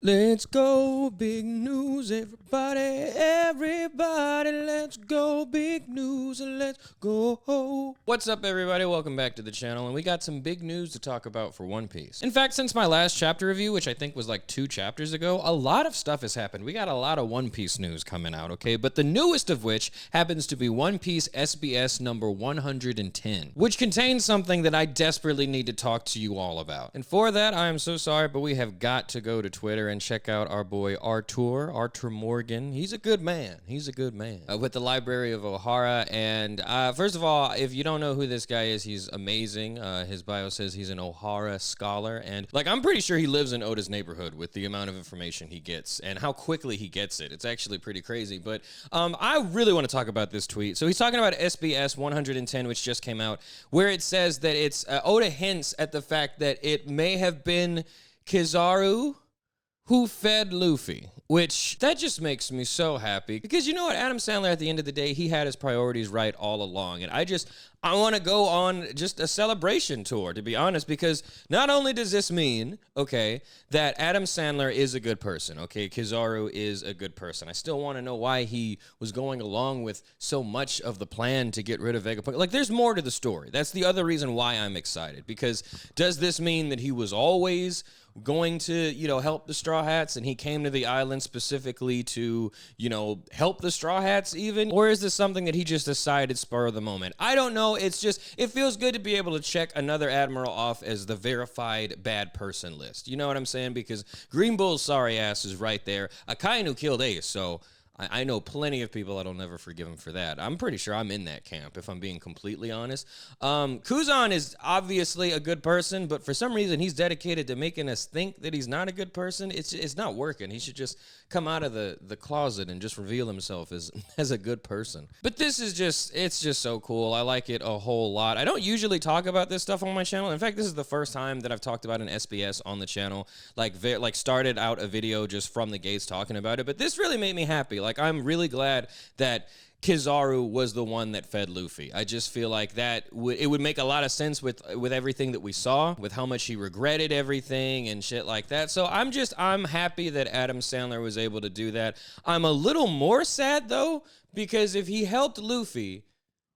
Let's go, big news, everybody, everybody, let's go, big news, and let's go. What's up, everybody? Welcome back to the channel, and we got some big news to talk about for One Piece. In fact, since my last chapter review, which I think was like 2 chapters ago, a lot of stuff has happened. We got a lot of One Piece news coming out, okay? But the newest of which happens to be One Piece SBS number 110, which contains something that I desperately need to talk to you all about. And for that, I am so sorry, but we have got to go to Twitter and check out our boy Arthur Morgan. He's a good man. With the Library of Ohara. And first of all, if you don't know who this guy is, he's amazing. His bio says he's an Ohara scholar. And like, I'm pretty sure he lives in Oda's neighborhood with the amount of information he gets and how quickly he gets it. It's actually pretty crazy. But I really want to talk about this tweet. So he's talking about SBS 110, which just came out, where it says that it's Oda hints at the fact that it may have been Kizaru who fed Luffy, which that just makes me so happy because you know what, Adam Sandler at the end of the day, he had his priorities right all along, and I want to go on just a celebration tour, to be honest, because not only does this mean, okay, that Adam Sandler is a good person, okay, Kizaru is a good person. I still want to know why he was going along with so much of the plan to get rid of Vegapunk. Like, there's more to the story. That's the other reason why I'm excited, because does this mean that he was always going to, you know, help the Straw Hats and he came to the island specifically to, you know, help the Straw Hats even? Or is this something that he just decided spur of the moment? I don't know. It's just, it feels good to be able to check another admiral off as the verified bad person list. You know what I'm saying? Because Green Bull's sorry ass is right there. Akainu killed Ace, so I know plenty of people that'll never forgive him for that. I'm pretty sure I'm in that camp, if I'm being completely honest. Kuzan is obviously a good person, but for some reason he's dedicated to making us think that he's not a good person. It's not working. He should just come out of the closet and just reveal himself as a good person. But this is just, it's just so cool. I like it a whole lot. I don't usually talk about this stuff on my channel. In fact, this is the first time that I've talked about an SBS on the channel. Like started out a video just from the gates talking about it. But this really made me happy. Like, I'm really glad that Kizaru was the one that fed Luffy. I just feel like that it would make a lot of sense with everything that we saw, with how much he regretted everything and shit like that. So I'm happy that Adam Sandler was able to do that. I'm a little more sad though, because if he helped Luffy,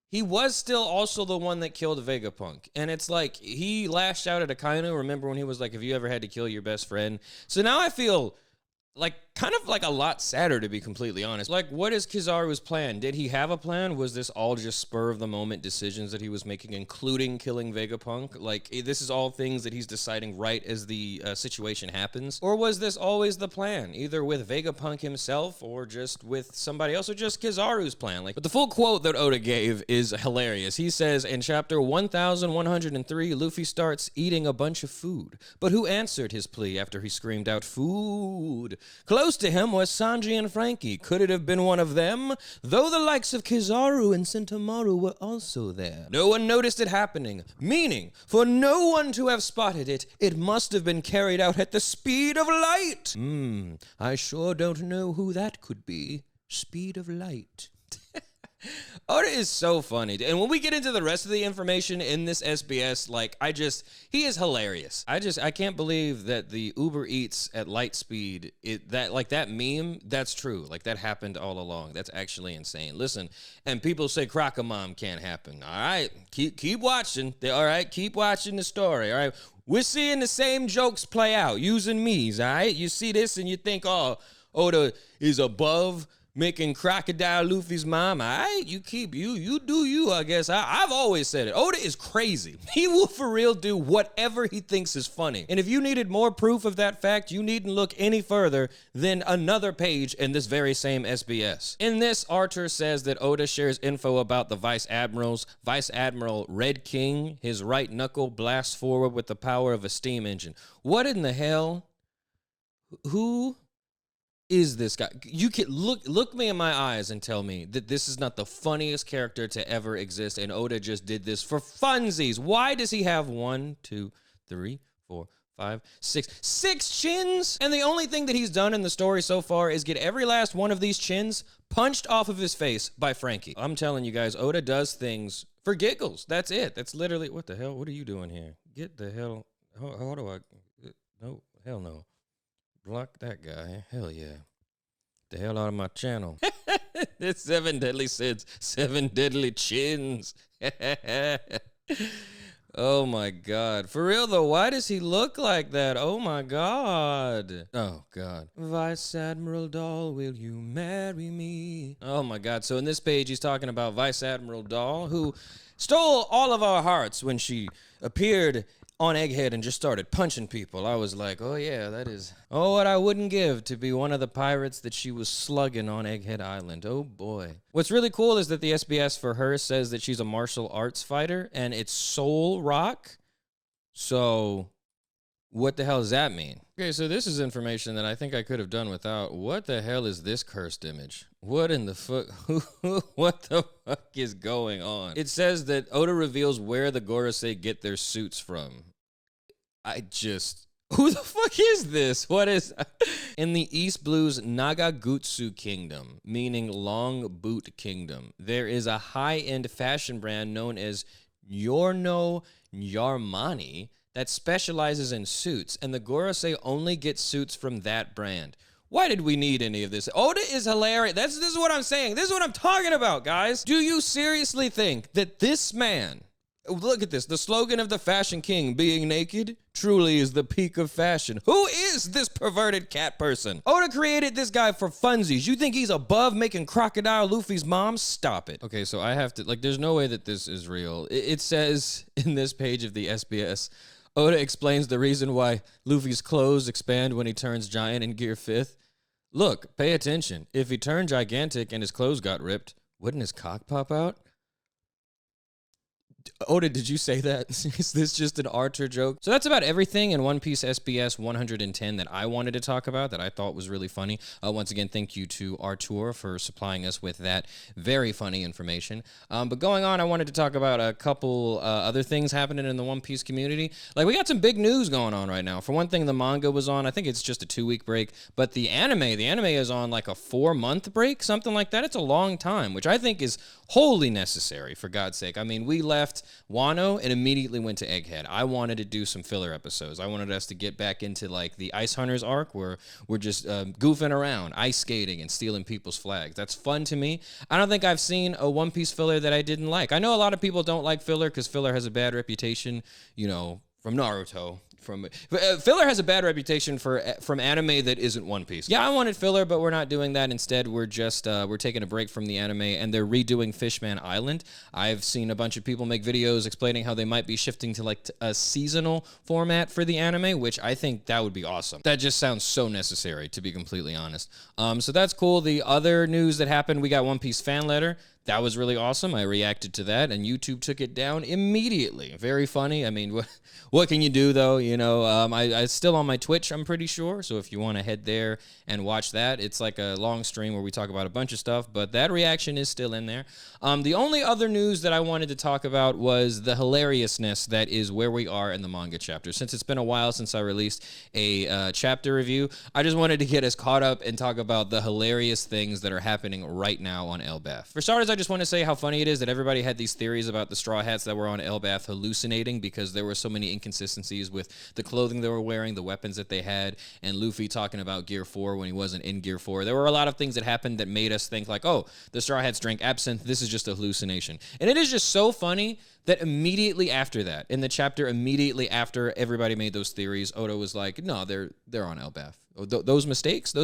he was still also the one that killed Vegapunk. And it's like, he lashed out at Akainu. Remember when he was like, have you ever had to kill your best friend? So now I feel like kind of like a lot sadder, to be completely honest. Like, what is Kizaru's plan? Did he have a plan? Was this all just spur of the moment decisions that he was making, including killing Vegapunk? Like, this is all things that he's deciding right as the situation happens? Or was this always the plan, either with Vegapunk himself or just with somebody else, or just Kizaru's plan? Like, but the full quote that Oda gave is hilarious. He says, in chapter 1103, Luffy starts eating a bunch of food. But who answered his plea after he screamed out, "Food"? Close to him was Sanji and Frankie. Could it have been one of them? Though the likes of Kizaru and Sentomaru were also there. No one noticed it happening, meaning, for no one to have spotted it, it must have been carried out at the speed of light. I sure don't know who that could be. Speed of light. Oda is so funny. And when we get into the rest of the information in this SBS, like, he is hilarious. I can't believe that the Uber Eats at light speed, that meme, that's true. Like, that happened all along. That's actually insane. Listen, and people say Crocomom can't happen. All right, keep watching. All right, keep watching the story. All right, we're seeing the same jokes play out using me's. All right, you see this and you think, oh, Oda is above making Crocodile Luffy's mom. All right, you do you, I guess. I've always said it. Oda is crazy. He will for real do whatever he thinks is funny. And if you needed more proof of that fact, you needn't look any further than another page in this very same SBS. In this, Arthur says that Oda shares info about the Vice Admirals. Vice Admiral Red King, his right knuckle blasts forward with the power of a steam engine. What in the hell? Who is this guy? You can look me in my eyes and tell me that this is not the funniest character to ever exist, and Oda just did this for funsies. Why does he have 1, 2, 3, 4, 5, 6 chins? And the only thing that he's done in the story so far is get every last one of these chins punched off of his face by Frankie. I'm telling you guys, Oda does things for giggles. That's it. That's literally, what the hell? What are you doing here? Get the hell, how do I, no, hell no. Block that guy. Hell yeah. The hell out of my channel. It's 7 deadly sins, 7 deadly chins. Oh my God. For real though, why does he look like that? Oh my God. Oh God. Vice Admiral Doll, will you marry me? Oh my God. So in this page, he's talking about Vice Admiral Doll, who stole all of our hearts when she appeared on Egghead and just started punching people. I was like, oh yeah, that is, oh, what I wouldn't give to be one of the pirates that she was slugging on Egghead Island. Oh boy. What's really cool is that the SBS for her says that she's a martial arts fighter and it's Soul Rock. So what the hell does that mean? Okay, so this is information that I think I could have done without. What the hell is this cursed image? What in the fuck? What the fuck is going on? It says that Oda reveals where the Gorosei get their suits from. Who the fuck is this? What is... In the East Blue's Nagagutsu Kingdom, meaning Long Boot Kingdom, there is a high-end fashion brand known as Yorno Yarmani that specializes in suits, and the Gorosei only get suits from that brand. Why did we need any of this? Oda is hilarious. This is what I'm saying. This is what I'm talking about, guys. Do you seriously think that this man... Look at this. The slogan of the Fashion King, being naked, truly is the peak of fashion. Who is this perverted cat person? Oda created this guy for funsies. You think he's above making Crocodile Luffy's mom? Stop it. Okay, so I have to, there's no way that this is real. It says in this page of the SBS, Oda explains the reason why Luffy's clothes expand when he turns giant in Gear 5th. Look, pay attention. If he turned gigantic and his clothes got ripped, wouldn't his cock pop out? Oda, did you say that? Is this just an Archer joke? So that's about everything in One Piece SBS 110 that I wanted to talk about that I thought was really funny. Once again, thank you to Artur for supplying us with that very funny information. But going on, I wanted to talk about a couple other things happening in the One Piece community. Like, we got some big news going on right now. For one thing, the manga was on. I think it's just a 2-week break. But the anime is on like a 4-month break, something like that. It's a long time, which I think is wholly necessary, for God's sake. I mean, we left Wano and immediately went to Egghead. I wanted to do some filler episodes. I wanted us to get back into like the Ice Hunters arc where we're just goofing around, ice skating and stealing people's flags. That's fun to me. I don't think I've seen a One Piece filler that I didn't like. I know a lot of people don't like filler because filler has a bad reputation, you know, from Naruto. Filler has a bad reputation from anime that isn't One Piece. Yeah, I wanted filler, but we're not doing that. Instead, we're just we're taking a break from the anime, and they're redoing Fishman Island. I've seen a bunch of people make videos explaining how they might be shifting to like a seasonal format for the anime, which I think that would be awesome. That just sounds so necessary, to be completely honest. So that's cool. The other news that happened, we got One Piece fan letter. That was really awesome. I reacted to that, and YouTube took it down immediately. Very funny. I mean, what can you do, though? You know, it's still on my Twitch, I'm pretty sure. So if you want to head there and watch that, it's like a long stream where we talk about a bunch of stuff, but that reaction is still in there. The only other news that I wanted to talk about was the hilariousness that is where we are in the manga chapter. Since it's been a while since I released a chapter review, I just wanted to get us caught up and talk about the hilarious things that are happening right now on Elbaf. For starters, I just want to say how funny it is that everybody had these theories about the Straw Hats that were on Elbaf hallucinating because there were so many inconsistencies with the clothing they were wearing, the weapons that they had, and Luffy talking about Gear 4 when he wasn't in Gear 4. There were a lot of things that happened that made us think like, oh, the Straw Hats drank absinthe. This is just a hallucination. And it is just so funny that immediately after that, in the chapter immediately after everybody made those theories, Oda was like, no, they're on Elbaf. Those mistakes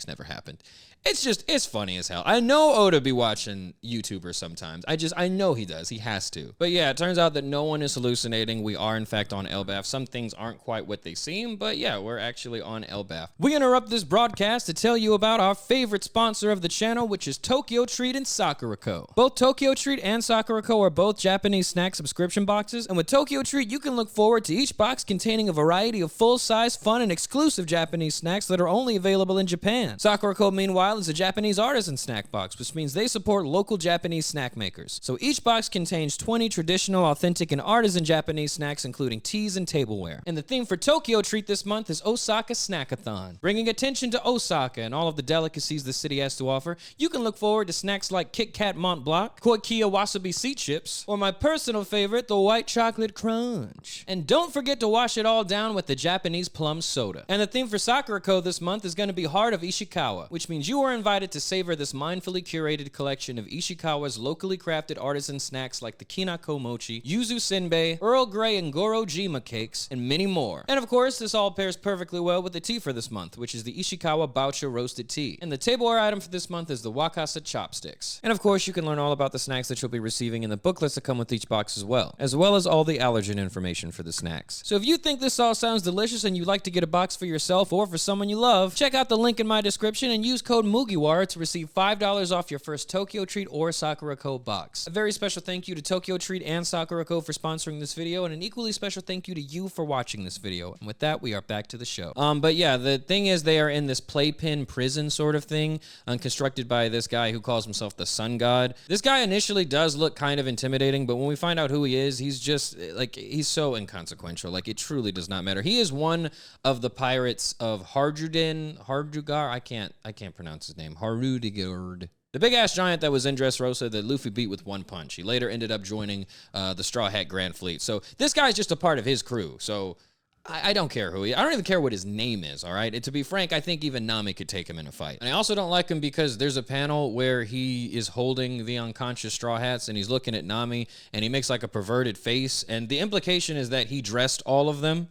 never happened. It's funny as hell. I know Oda be watching YouTubers sometimes. I know he does. He has to. But yeah, it turns out that no one is hallucinating. We are, in fact, on Elbaf. Some things aren't quite what they seem, but yeah, we're actually on Elbaf. We interrupt this broadcast to tell you about our favorite sponsor of the channel, which is Tokyo Treat and Sakura Co. Both Tokyo Treat and Sakura Co. are both Japanese snack subscription boxes, and with Tokyo Treat, you can look forward to each box containing a variety of full-size, fun, and exclusive Japanese snacks that are only available in Japan. Sakura Co., meanwhile, is a Japanese artisan snack box, which means they support local Japanese snack makers. So each box contains 20 traditional, authentic, and artisan Japanese snacks, including teas and tableware. And the theme for Tokyo Treat this month is Osaka Snackathon. Bringing attention to Osaka and all of the delicacies the city has to offer, you can look forward to snacks like Kit Kat Mont Blanc, Koikia Wasabi Sea Chips, or my personal personal favorite, the white chocolate crunch. And don't forget to wash it all down with the Japanese plum soda. And the theme for Sakurako this month is going to be Heart of Ishikawa, which means you are invited to savor this mindfully curated collection of Ishikawa's locally crafted artisan snacks like the Kinako Mochi, Yuzu Senbei, Earl Grey and Goro Jima cakes, and many more. And of course, this all pairs perfectly well with the tea for this month, which is the Ishikawa Boucha roasted tea. And the tableware item for this month is the Wakasa chopsticks. And of course, you can learn all about the snacks that you'll be receiving in the booklets that come with each box as well as all the allergen information for the snacks. So if you think this all sounds delicious and you'd like to get a box for yourself or for someone you love, check out the link in my description and use code MUGIWARA to receive $5 off your first Tokyo Treat or Sakurako box. A very special thank you to Tokyo Treat and Sakurako for sponsoring this video, and an equally special thank you to you for watching this video. And with that, we are back to the show. But yeah, the thing is, they are in this playpen prison sort of thing, constructed by this guy who calls himself the Sun God. This guy initially does look kind of intimidating, but when we find out who he is, he's just, like, he's so inconsequential. Like, it truly does not matter. He is one of the pirates of Hardugar, I can't pronounce his name, Harudigard. The big-ass giant that was in Dressrosa that Luffy beat with one punch. He later ended up joining the Straw Hat Grand Fleet. So this guy's just a part of his crew. So I don't care who he is. I don't even care what his name is, all right? And to be frank, I think even Nami could take him in a fight. And I also don't like him because there's a panel where he is holding the unconscious Straw Hats and he's looking at Nami and he makes like a perverted face. And the implication is that he dressed all of them.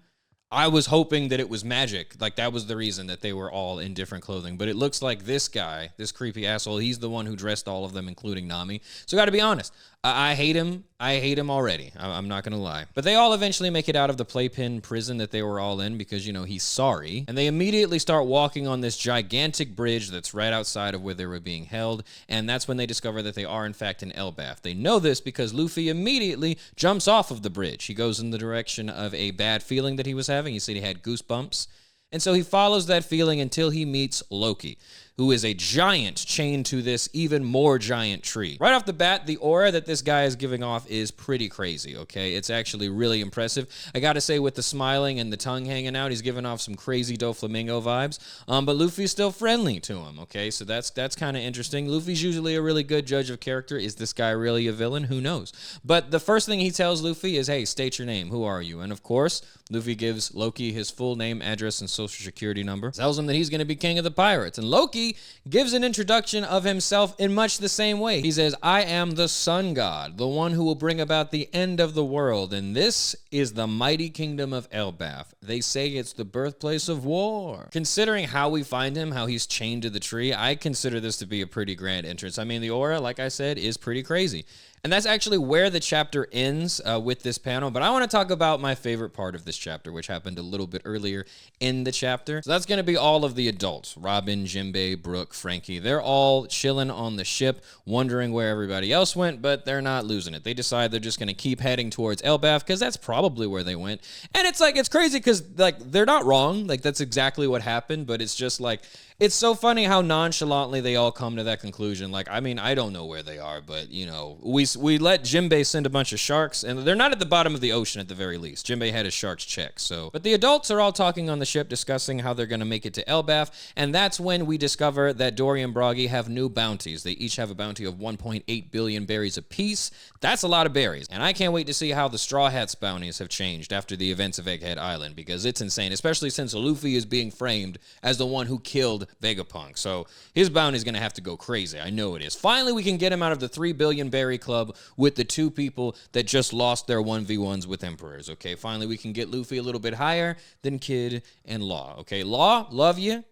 I was hoping that it was magic. Like, that was the reason that they were all in different clothing. But it looks like this guy, this creepy asshole, he's the one who dressed all of them, including Nami. So gotta be honest, I hate him. I hate him already. I'm not gonna lie. But they all eventually make it out of the playpen prison that they were all in because, you know, he's sorry. And they immediately start walking on this gigantic bridge that's right outside of where they were being held. And that's when they discover that they are, in fact, in Elbaf. They know this because Luffy immediately jumps off of the bridge. He goes in the direction of a bad feeling that he was having. He said he had goosebumps. And so he follows that feeling until he meets Loki, who is a giant chained to this even more giant tree. Right off the bat, the aura that this guy is giving off is pretty crazy, okay? It's actually really impressive. I gotta say, with the smiling and the tongue hanging out, he's giving off some crazy Doflamingo vibes, but Luffy's still friendly to him, okay? So that's kind of interesting. Luffy's usually a really good judge of character. Is this guy really a villain? Who knows? But the first thing he tells Luffy is, hey, state your name. Who are you? And of course, Luffy gives Loki his full name, address, and social security number. Tells him that he's gonna be king of the pirates. And Loki gives an introduction of himself in much the same way. He says, I am the Sun God, the one who will bring about the end of the world, and this is the mighty kingdom of Elbaf. They say it's the birthplace of war. Considering how we find him, how he's chained to the tree, I consider this to be a pretty grand entrance. I mean, the aura, like I said, is pretty crazy. And that's actually where the chapter ends with this panel. But I want to talk about my favorite part of this chapter, which happened a little bit earlier in the chapter. So that's going to be all of the adults. Robin, Jinbei, Brooke, Frankie. They're all chilling on the ship, wondering where everybody else went, but they're not losing it. They decide they're just going to keep heading towards Elbaf because that's probably where they went. And it's like, it's crazy because, like, they're not wrong. Like, that's exactly what happened, but it's just like, it's so funny how nonchalantly they all come to that conclusion. Like, I mean, I don't know where they are, but, you know, we let Jinbei send a bunch of sharks, and they're not at the bottom of the ocean at the very least. Jinbei had his sharks checked, so. But the adults are all talking on the ship, discussing how they're going to make it to Elbaf, and that's when we discover that Dory and Broggy have new bounties. They each have a bounty of 1.8 billion berries apiece. That's a lot of berries, and I can't wait to see how the Straw Hats bounties have changed after the events of Egghead Island, because it's insane, especially since Luffy is being framed as the one who killed Vegapunk. So his bounty's going to have to go crazy. I know it is. Finally, we can get him out of the 3 billion berry club with the 2 people that just lost their 1v1s with emperors. Okay, finally, we can get Luffy a little bit higher than Kid and Law. Okay, Law, love you.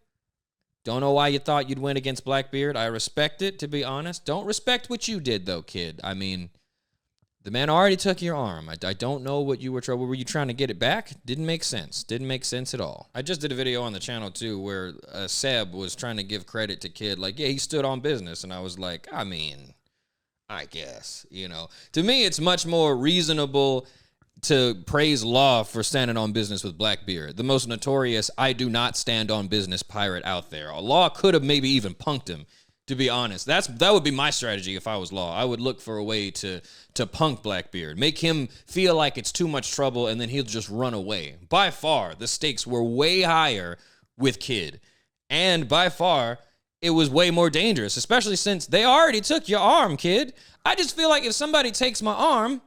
Don't know why you thought you'd win against Blackbeard. I respect it, to be honest. Don't respect what you did, though, Kid. I mean, the man already took your arm. I don't know what you were trying. Were you trying to get it back? Didn't make sense. Didn't make sense at all. I just did a video on the channel too where Seb was trying to give credit to Kid. Like, yeah, he stood on business, and I was like, I mean, I guess, you know. To me, it's much more reasonable to praise Law for standing on business with Blackbeard, the most notorious I do not stand on business pirate out there. Law could have maybe even punked him. To be honest, that would be my strategy if I was Law. I would look for a way to punk Blackbeard, make him feel like it's too much trouble, and then he'll just run away. By far, the stakes were way higher with Kid, and by far, it was way more dangerous, especially since they already took your arm, Kid. I just feel like if somebody takes my arm,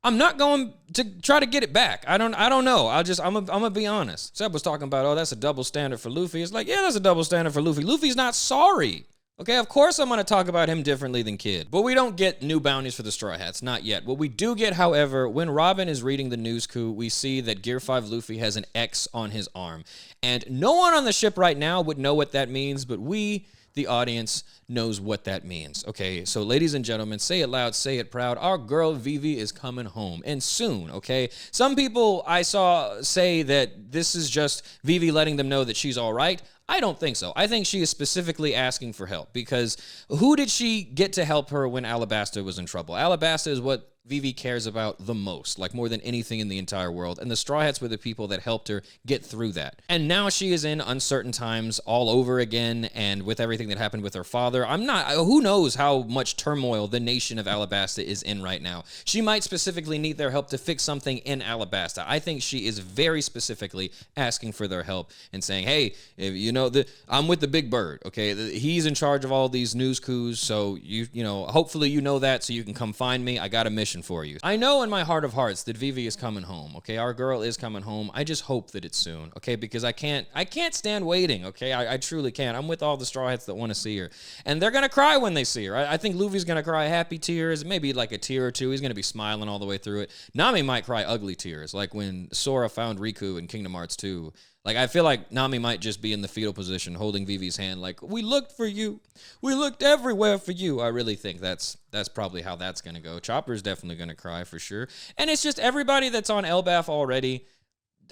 I'm not going to try to get it back. I don't know. I'm gonna be honest. Seb was talking about, oh, that's a double standard for Luffy. It's like, yeah, that's a double standard for Luffy. Luffy's not sorry. Okay, of course I'm going to talk about him differently than Kid. But we don't get new bounties for the Straw Hats, not yet. What we do get, however, when Robin is reading the news coup, we see that Gear 5 Luffy has an X on his arm. And no one on the ship right now would know what that means, but we, the audience, knows what that means. Okay, so ladies and gentlemen, say it loud, say it proud. Our girl Vivi is coming home, and soon, okay? Some people I saw say that this is just Vivi letting them know that she's all right. I don't think so. I think she is specifically asking for help, because who did she get to help her when Alabasta was in trouble? Alabasta is what Vivi cares about the most, like more than anything in the entire world. And the Straw Hats were the people that helped her get through that. And now she is in uncertain times all over again, and with everything that happened with her father, who knows how much turmoil the nation of Alabasta is in right now. She might specifically need their help to fix something in Alabasta. I think she is very specifically asking for their help and saying, hey, if you know, I'm with the big bird, okay? He's in charge of all these news coups, so you know, hopefully you know that, so you can come find me. I got a mission for you. I know in my heart of hearts that Vivi is coming home, okay? Our girl is coming home. I just hope that it's soon, okay? Because I can't stand waiting, okay? I truly can't. I'm with all the Straw Hats that want to see her. And they're going to cry when they see her. I think Luffy's going to cry happy tears, maybe like a tear or two. He's going to be smiling all the way through it. Nami might cry ugly tears, like when Sora found Riku in Kingdom Hearts 2. Like, I feel like Nami might just be in the fetal position holding Vivi's hand like, we looked for you. We looked everywhere for you. I really think that's probably how that's going to go. Chopper's definitely going to cry for sure. And it's just everybody that's on Elbaf already,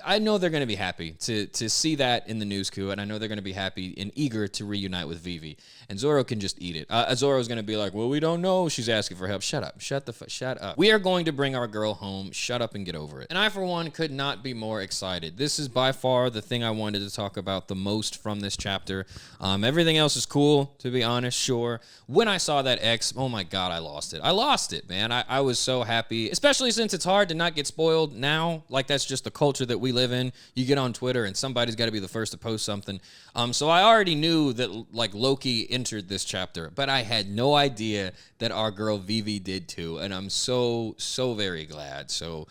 I know they're going to be happy to see that in the news coup, and I know they're going to be happy and eager to reunite with Vivi. And Zoro can just eat it. Zoro's going to be like, well, we don't know. She's asking for help. Shut up. Shut up. We are going to bring our girl home. Shut up and get over it. And I, for one, could not be more excited. This is by far the thing I wanted to talk about the most from this chapter. Everything else is cool, to be honest, sure. When I saw that X, oh my God, I lost it. I lost it, man. I was so happy, especially since it's hard to not get spoiled now. Like, that's just the culture that we live in. You get on Twitter and somebody's got to be the first to post something. So I already knew that, like, Loki entered this chapter, but I had no idea that our girl Vivi did too, and I'm so very glad. So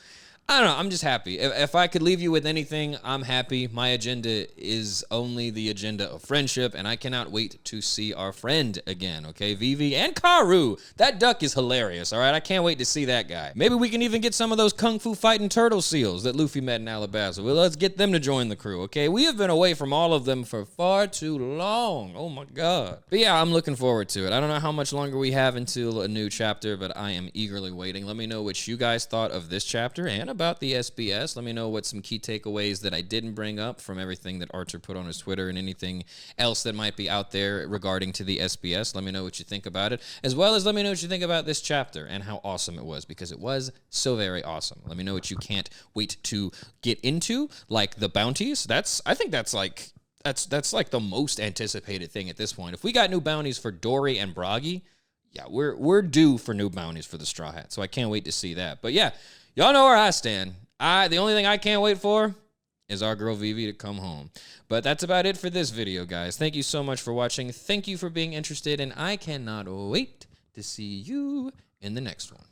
I don't know. I'm just happy. If I could leave you with anything, I'm happy. My agenda is only the agenda of friendship, and I cannot wait to see our friend again, okay? Vivi and Karu. That duck is hilarious, all right? I can't wait to see that guy. Maybe we can even get some of those kung fu fighting turtle seals that Luffy met in Alabasta. Well, let's get them to join the crew, okay? We have been away from all of them for far too long. Oh, my God. But yeah, I'm looking forward to it. I don't know how much longer we have until a new chapter, but I am eagerly waiting. Let me know what you guys thought of this chapter and about the SBS. Let me know what some key takeaways that I didn't bring up from everything that Archer put on his Twitter and anything else that might be out there regarding to the SBS. Let me know what you think about it, as well as let me know what you think about this chapter and how awesome it was, because it was so very awesome. Let me know what you can't wait to get into, like the bounties. I think that's like the most anticipated thing at this point. If we got new bounties for Dory and Bragi, yeah, we're due for new bounties for the Straw Hat, so I can't wait to see that. But yeah, y'all know where I stand. The only thing I can't wait for is our girl Vivi to come home. But that's about it for this video, guys. Thank you so much for watching. Thank you for being interested, and I cannot wait to see you in the next one.